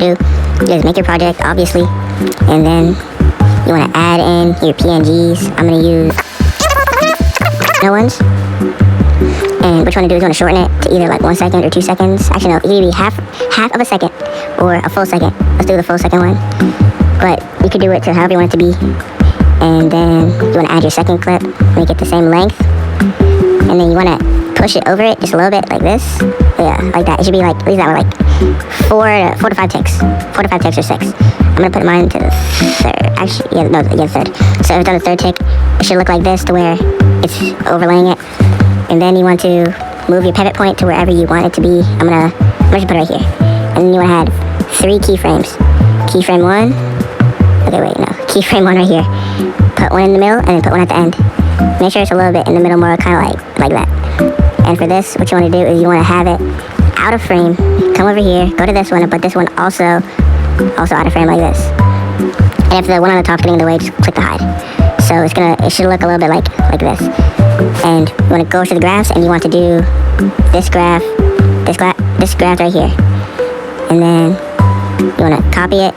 do is make your project, obviously, and then you want to add in your PNGs. I'm going to use no ones. And what you want to do is you want to shorten it to either like 1 second or 2 seconds. Actually, no, either be half of a second or a full second. Let's do the full second one. But you could do it to however you want it to be. And then you want to add your second clip, make it the same length. And then you want to push it over it just a little bit, like this. Yeah, like that. It should be like, at least that way, like 4 to 5 ticks. 4 to 5 ticks or 6. I'm going to put mine to the third. Actually, yeah, third. So if it's on the third tick, it should look like this to where it's overlaying it. And then you want to move your pivot point to wherever you want it to be. I'm gonna just put it right here. And then you want to add 3 keyframes. Keyframe 1. Okay, wait, no. Keyframe 1 right here. Put one in the middle and then put one at the end. Make sure it's a little bit in the middle, more kind of like that. And for this, what you want to do is you want to have it out of frame. Come over here, go to this one, and put this one also out of frame like this. And if the one on the top's getting in the way, just click the hide. So it should look a little bit like this. And you want to go to the graphs, and you want to do this graph right here. And then you want to copy it.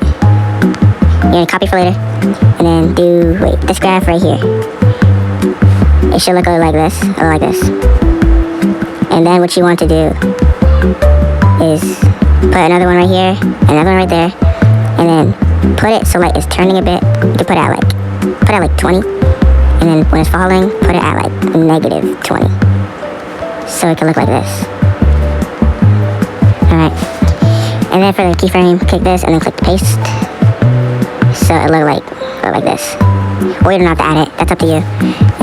You're going to copy for later. And then do, this graph right here. It should look like this, or like this. And then what you want to do is put another one right here, another one right there, and then put it so like it's turning a bit. You can put it at like 20. And then when it's falling, put it at like negative 20. So it can look like this. Alright. And then for the keyframe, click this and then click paste. So it look like this. Or you don't have to add it, that's up to you.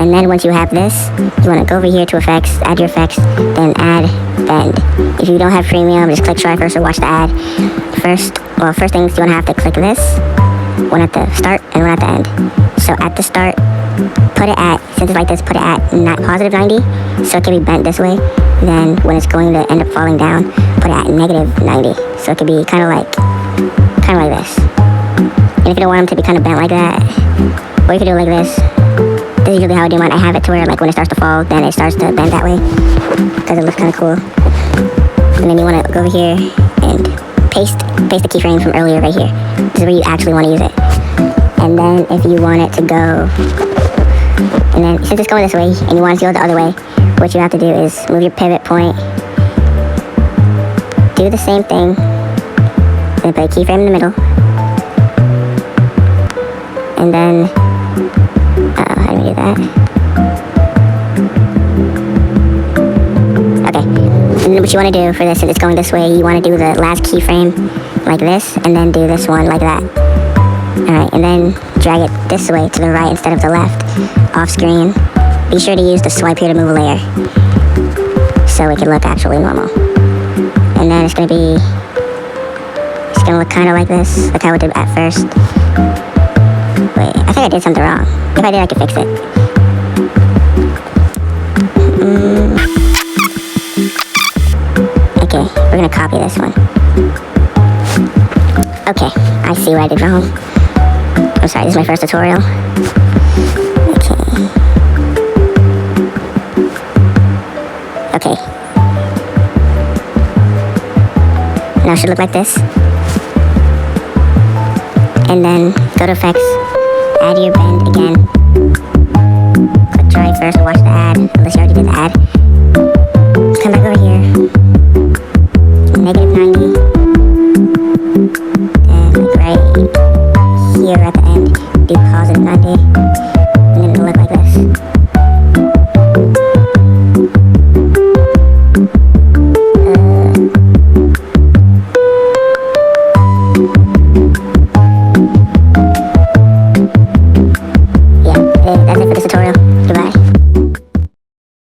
And then once you have this, you want to go over here to effects, add your effects, then add bend. If you don't have premium, just click try first or watch the ad. First things, you want to have to click this. One at the start and one at the end. So at the start, put it at, since it's like this, put it at positive 90, so it can be bent this way. Then when it's going to end up falling down, put it at negative 90, so it could be kind of like this. And if you don't want them to be kind of bent like that, or you could do it like this. This is usually how I do mine. I have it to where like when it starts to fall, then it starts to bend that way, because it looks kind of cool. And then you want to go over here and paste the keyframe from earlier right here. This is where you actually want to use it. And then if you want it to go, and then since it's going this way and you want it to go the other way, what you have to do is move your pivot point, do the same thing, and put a keyframe in the middle, and then how do we do that? Okay, and then what you want to do for this, since it's going this way, you want to do the last keyframe like this, and then do this one like that. Alright, and then drag it this way to the right instead of the left, off screen. Be sure to use the swipe here to move a layer, so it can look actually normal. And then it's going to look kind of like this, like how it did at first. Wait, I think I did something wrong. If I did, I could fix it. Okay, we're going to copy this one. Okay, I see what I did wrong. I'm sorry, this is my first tutorial. Okay. Now it should look like this. And then go to effects, add your bend again. Click try first and watch the ad, unless you already did the ad.